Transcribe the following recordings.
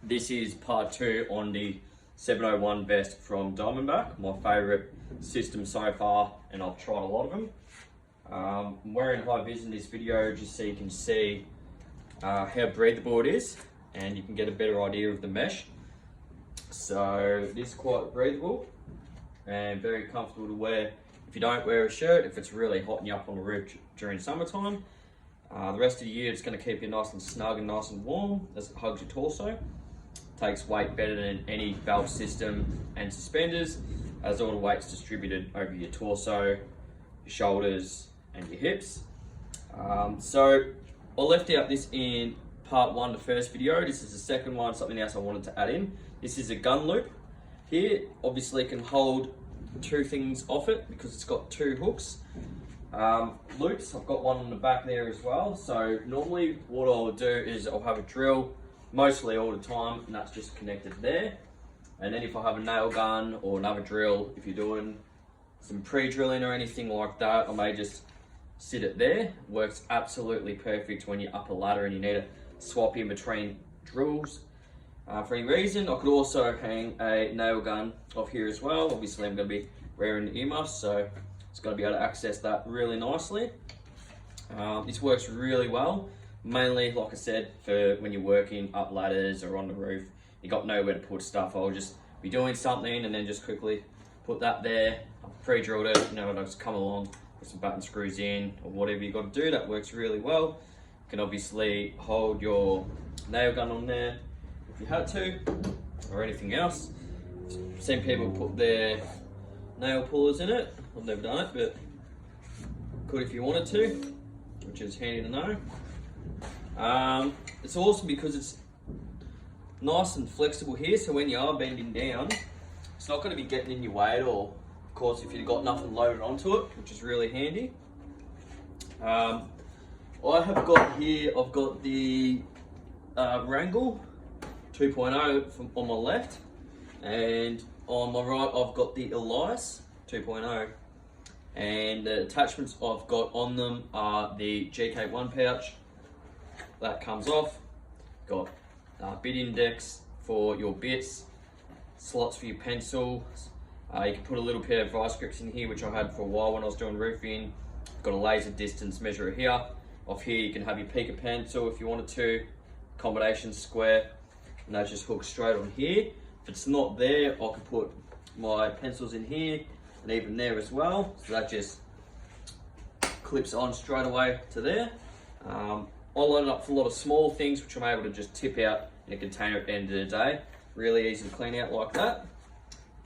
This is part 2 on the 701 vest from Diamondback, my favourite system so far, and I've tried a lot of them. I'm wearing high vis in this video just so you can see how breathable it is and you can get a better idea of the mesh. So it is quite breathable and very comfortable to wear if you don't wear a shirt, if it's really hot and you're up on the roof during summertime. The rest of the year it's going to keep you nice and snug and nice and warm as it hugs your torso. Takes weight better than any belt system and suspenders, as all the weight's distributed over your torso, your shoulders and your hips. So I left out this in part 1, the first video. This is the second one, something else I wanted to add in. This is a gun loop. Here obviously can hold 2 things off it because it's got 2 hooks. Loops, I've got one on the back there as well. So normally what I'll do is I'll have a drill mostly all the time, and that's just connected there. And then if I have a nail gun or another drill, if you're doing some pre-drilling or anything like that, I may just sit it there. Works absolutely perfect when you're up a ladder and you need to swap in between drills for any reason. I could also hang a nail gun off here as well. Obviously I'm going to be wearing earmuffs, so it's going to be able to access that really nicely. This works really well. Mainly, like I said, for when you're working up ladders or on the roof, you got nowhere to put stuff. I'll just be doing something and then just quickly put that there. I've pre-drilled it, you know, and I'll just come along, put some button screws in or whatever you got to do. That works really well. You can obviously hold your nail gun on there if you had to, or anything else. I've seen people put their nail pullers in it. I've never done it, but could if you wanted to, which is handy to know. It's awesome because it's nice and flexible here, so when you are bending down, it's not going to be getting in your way at all. Of course, if you've got nothing loaded onto it, which is really handy. I have got here, I've got the Wrangle 2.0 on my left, and on my right I've got the Elias 2.0. And the attachments I've got on them are the GK1 pouch. That comes off. Got bit index for your bits, slots for your pencils. You can put a little pair of vice grips in here, which I had for a while when I was doing roofing. Got a laser distance measurer here. Off here you can have your Pica pencil if you wanted to, combination square, and that just hooks straight on here. If it's not there, I could put my pencils in here and even there as well. So that just clips on straight away to there. I load it up for a lot of small things which I'm able to just tip out in a container at the end of the day. Really easy to clean out like that.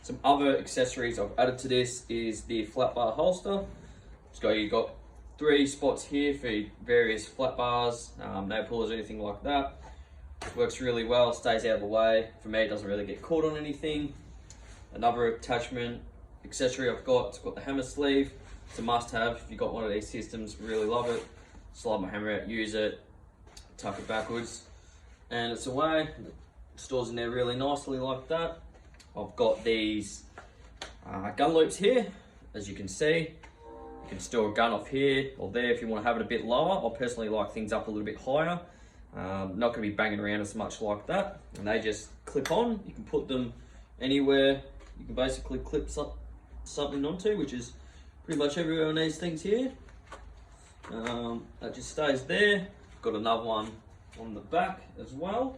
Some other accessories I've added to this is the flat bar holster. You've got 3 spots here for various flat bars, no pullers or anything like that. It works really well, stays out of the way. For me, it doesn't really get caught on anything. Another attachment accessory I've got, it's got the hammer sleeve. It's a must have if you've got one of these systems, really love it. Slide my hammer out, use it, tuck it backwards, and it's away. It stores in there really nicely like that. I've got these gun loops here, as you can see. You can store a gun off here or there if you want to have it a bit lower. I personally like things up a little bit higher. Not going to be banging around as much like that. And they just clip on. You can put them anywhere. You can basically clip something onto, which is pretty much everywhere on these things here. That just stays there. Got another one on the back as well.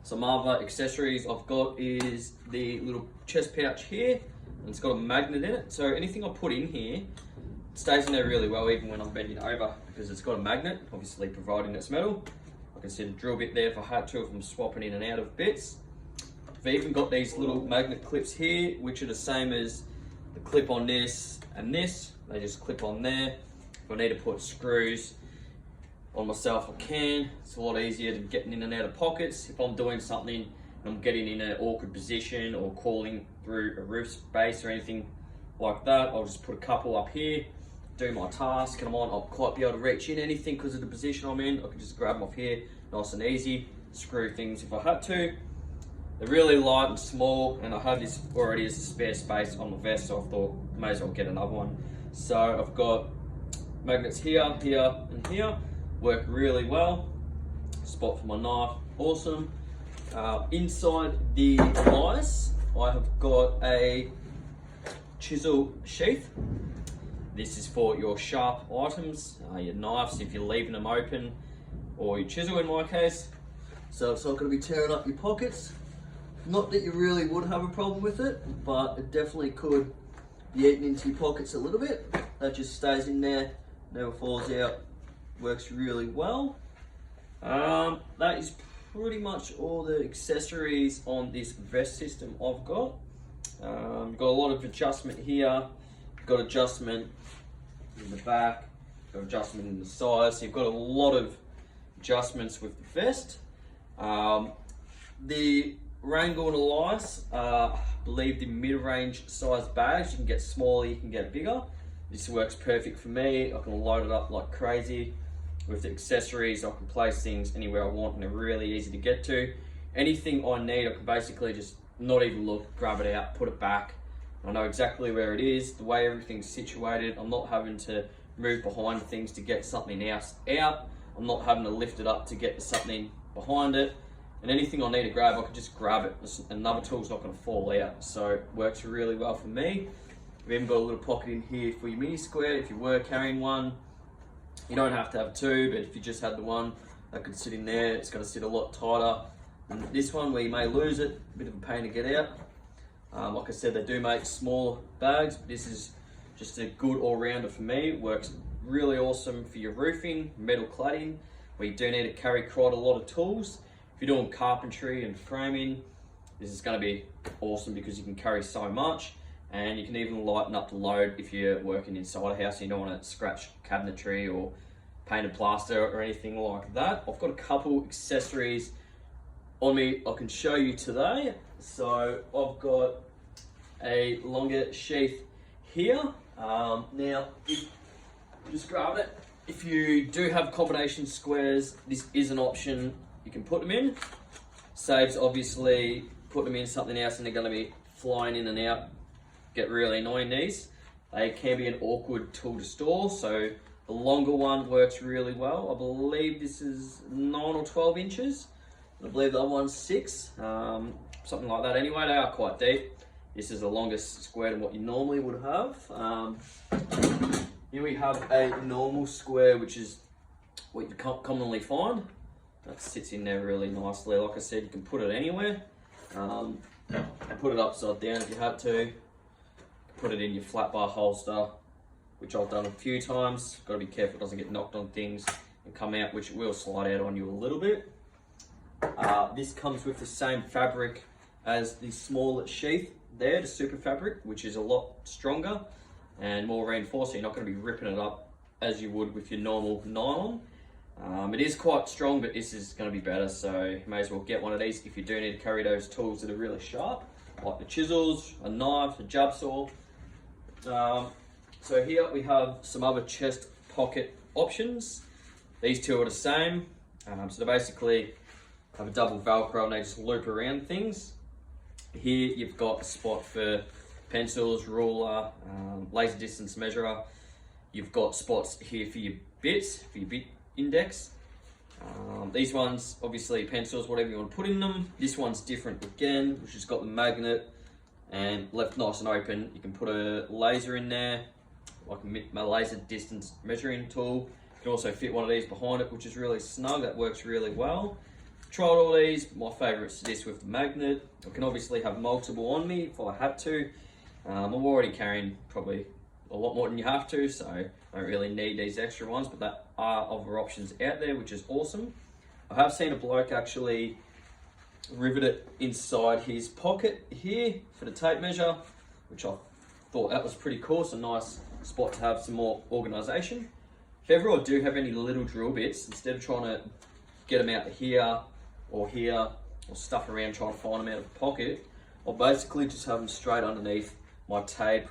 Some other accessories I've got is the little chest pouch here, and it's got a magnet in it. So anything I put in here stays in there really well, even when I'm bending over, because it's got a magnet, obviously providing it's metal. I can set a drill bit there if I had to, if I'm swapping in and out of bits. I've even got these little magnet clips here, which are the same as the clip on this and this. They just clip on there. If I need to put screws on myself, I can. It's a lot easier than getting in and out of pockets. If I'm doing something and I'm getting in an awkward position or crawling through a roof space or anything like that, I'll just put a couple up here, do my task, and I'll quite be able to reach in anything because of the position I'm in. I can just grab them off here, nice and easy, screw things if I had to. They're really light and small, and I have this already as a spare space on the vest, so I thought I may as well get another one. So I've got magnets here, here, and here. Work really well. Spot for my knife, awesome. Inside the vise, I have got a chisel sheath. This is for your sharp items, your knives if you're leaving them open, or your chisel in my case. So it's not going to be tearing up your pockets. Not that you really would have a problem with it, but it definitely could be eating into your pockets a little bit. That just stays in there, never falls out, works really well. That is pretty much all the accessories on this vest system I've got. You've got a lot of adjustment here, you've got adjustment in the back, you've got adjustment in the sides, so you've got a lot of adjustments with the vest. The Wrangle and Elias, I believe the mid-range size bags, you can get smaller, you can get bigger. This works perfect for me. I can load it up like crazy. With the accessories, I can place things anywhere I want and they're really easy to get to. Anything I need, I can basically just not even look, grab it out, put it back. I know exactly where it is, the way everything's situated. I'm not having to move behind things to get something else out. I'm not having to lift it up to get something behind it. And anything I need to grab, I can just grab it. Another tool's not going to fall out. So it works really well for me. We've even got a little pocket in here for your mini square if you were carrying one. You don't have to have two, but if you just had the one, that could sit in there. It's going to sit a lot tighter than this one where you may lose it. A bit of a pain to get out. Like I said, they do make smaller bags, but this is just a good all-rounder for me. It works really awesome for your roofing, metal cladding, where you do need to carry quite a lot of tools. If you're doing carpentry and framing, this is going to be awesome because you can carry so much, and you can even lighten up the load if you're working inside a house and you don't want to scratch cabinetry or painted plaster or anything like that. I've got a couple accessories on me I can show you today. So I've got a longer sheath here. Now, just grab it. If you do have combination squares, this is an option you can put them in. Saves obviously putting them in something else and they're going to be flying in and out. Get really annoying these. They can be an awkward tool to store, so the longer one works really well. I believe this is 9 or 12 inches. I believe the other one's 6, something like that. Anyway, they are quite deep. This is the longest square than what you normally would have. Here we have a normal square, which is what you commonly find. That sits in there really nicely. Like I said, you can put it anywhere. Put it upside down if you had to. Put it in your flat bar holster, which I've done a few times. Got to be careful it doesn't get knocked on things and come out, which it will slide out on you a little bit. This comes with the same fabric as the smaller sheath there, the super fabric, which is a lot stronger and more reinforced, so you're not going to be ripping it up as you would with your normal nylon. It is quite strong, but this is going to be better, so you may as well get one of these if you do need to carry those tools that are really sharp, like the chisels, a knife, a jab saw. So here we have some other chest pocket options. These two are the same. So they basically have a double Velcro and they just loop around things. Here you've got a spot for pencils, ruler, laser distance measurer. You've got spots here for your bits, for your bit index. These ones, obviously pencils, whatever you want to put in them. This one's different again, which has got the magnet and left nice and open. You can put a laser in there, like a laser distance measuring tool. You can also fit one of these behind it, which is really snug. That works really well. Tried all these. My favourite's this with the magnet. I can obviously have multiple on me if I had to. I'm already carrying probably a lot more than you have to, so I don't really need these extra ones, but there are other options out there, which is awesome. I have seen a bloke actually rivet it inside his pocket here for the tape measure, which I thought that was pretty cool. It's a nice spot to have some more organisation. If ever I do have any little drill bits, instead of trying to get them out here, or stuff around trying to find them out of the pocket, I'll basically just have them straight underneath my tape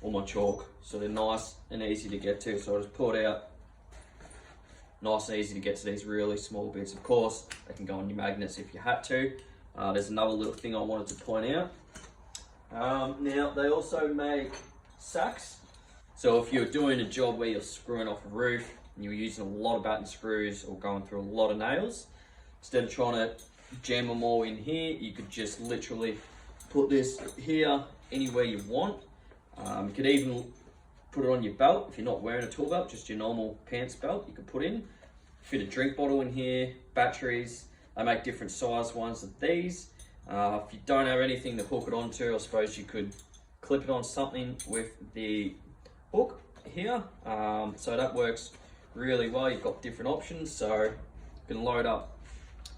or my chalk, so they're nice and easy to get to. So I just pull it out, nice and easy to get to these really small bits. Of course, they can go on your magnets if you had to. There's another little thing I wanted to point out. Now, they also make sacks. So if you're doing a job where you're screwing off a roof and you're using a lot of batten screws or going through a lot of nails, instead of trying to jam them all in here. You could just literally put this here anywhere you want. You could even put it on your belt if you're not wearing a tool belt, just your normal pants belt. You could put in, fit a drink bottle in here, batteries. They make different size ones of these. If you don't have anything to hook it onto, I suppose you could clip it on something with the hook here. So that works really well. You've got different options, so you can load up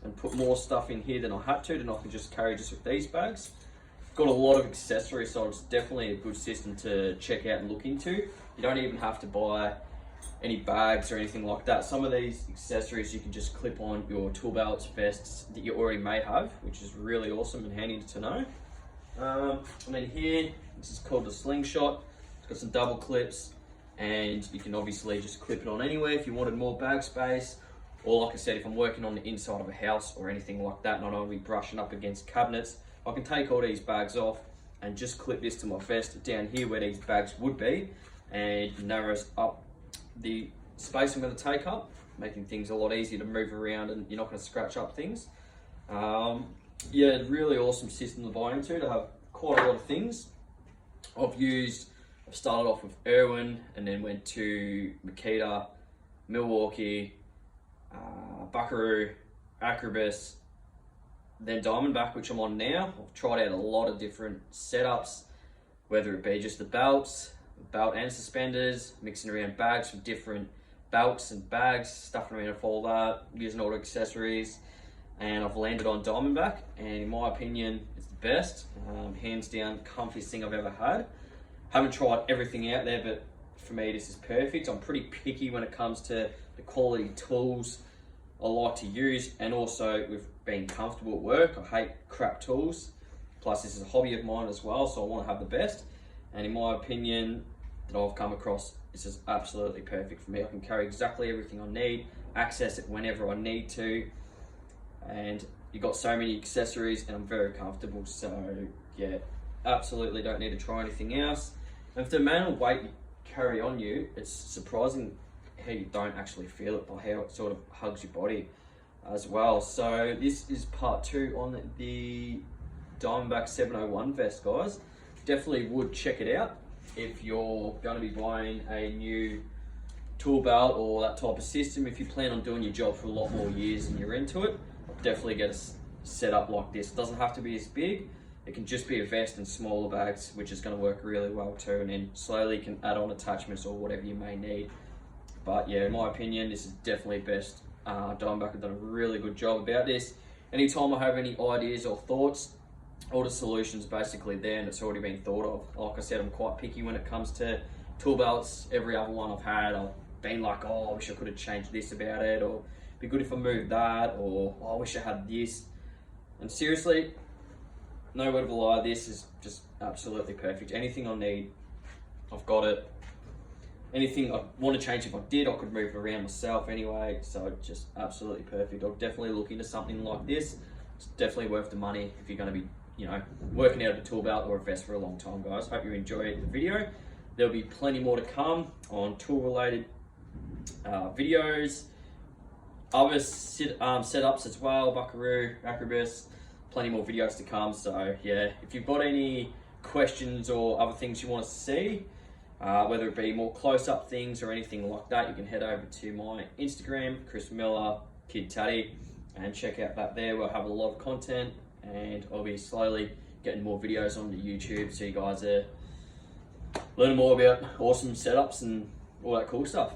and put more stuff in here than I had to, than I can just carry just with these bags. Got a lot of accessories, so it's definitely a good system to check out and look into. You don't even have to buy any bags or anything like that. Some of these accessories you can just clip on your tool belts, vests that you already may have, which is really awesome and handy to know. And then here, this is called the slingshot. It's got some double clips, and you can obviously just clip it on anywhere if you wanted more bag space. Or like I said, if I'm working on the inside of a house or anything like that, not only brushing up against cabinets, I can take all these bags off and just clip this to my vest down here where these bags would be, and narrows up the space I'm going to take up, making things a lot easier to move around, and you're not going to scratch up things. Yeah, really awesome system to buy into, to have quite a lot of things. I've started off with Irwin, and then went to Makita, Milwaukee, Buckaroo, Acrobus, then Diamondback, which I'm on now. I've tried out a lot of different setups, whether it be just the belts, belt and suspenders, mixing around bags with different belts and bags, stuffing around with all that, using all the accessories, and I've landed on Diamondback, and in my opinion, it's the best. Hands down, comfiest thing I've ever had. Haven't tried everything out there, but for me, this is perfect. I'm pretty picky when it comes to the quality tools I like to use, and also with being comfortable at work. I hate crap tools. Plus, this is a hobby of mine as well, so I want to have the best. And in my opinion, that I've come across, this is absolutely perfect for me. I can carry exactly everything I need, access it whenever I need to, and you've got so many accessories, and I'm very comfortable. So yeah, absolutely don't need to try anything else. And for the amount of weight you carry on you, it's surprising how you don't actually feel it, by how it sort of hugs your body as well. So this is part 2 on the Diamondback 701 vest, guys. Definitely would check it out if you're going to be buying a new tool belt or that type of system. If you plan on doing your job for a lot more years and you're into it, definitely get a setup like this. It doesn't have to be as big. It can just be a vest and smaller bags, which is going to work really well too, and then slowly you can add on attachments or whatever you may need. But yeah, in my opinion, this is definitely best. Diamondback have done a really good job about this. Anytime I have any ideas or thoughts, all the solutions basically there, and it's already been thought of. Like I said, I'm quite picky when it comes to tool belts. Every other one I've had, I've been like, oh, I wish I could have changed this about it, or it'd be good if I moved that, or oh, I wish I had this. And seriously, no word of a lie, this is just absolutely perfect. Anything I need, I've got it. Anything I want to change, if I did, I could move it around myself anyway. So just absolutely perfect. I'll definitely look into something like this. It's definitely worth the money if you're going to be, you know, working out of a tool belt or a vest for a long time, guys. Hope you enjoyed the video. There'll be plenty more to come on tool related videos, other setups as well, Buckaroo, Acrobus, plenty more videos to come. So yeah, if you've got any questions or other things you want to see, whether it be more close-up things or anything like that, you can head over to my Instagram, Chris Miller, Kid Tatty, and check out that there. We'll have a lot of content, and I'll be slowly getting more videos onto YouTube, so you guys are learning more about awesome setups and all that cool stuff.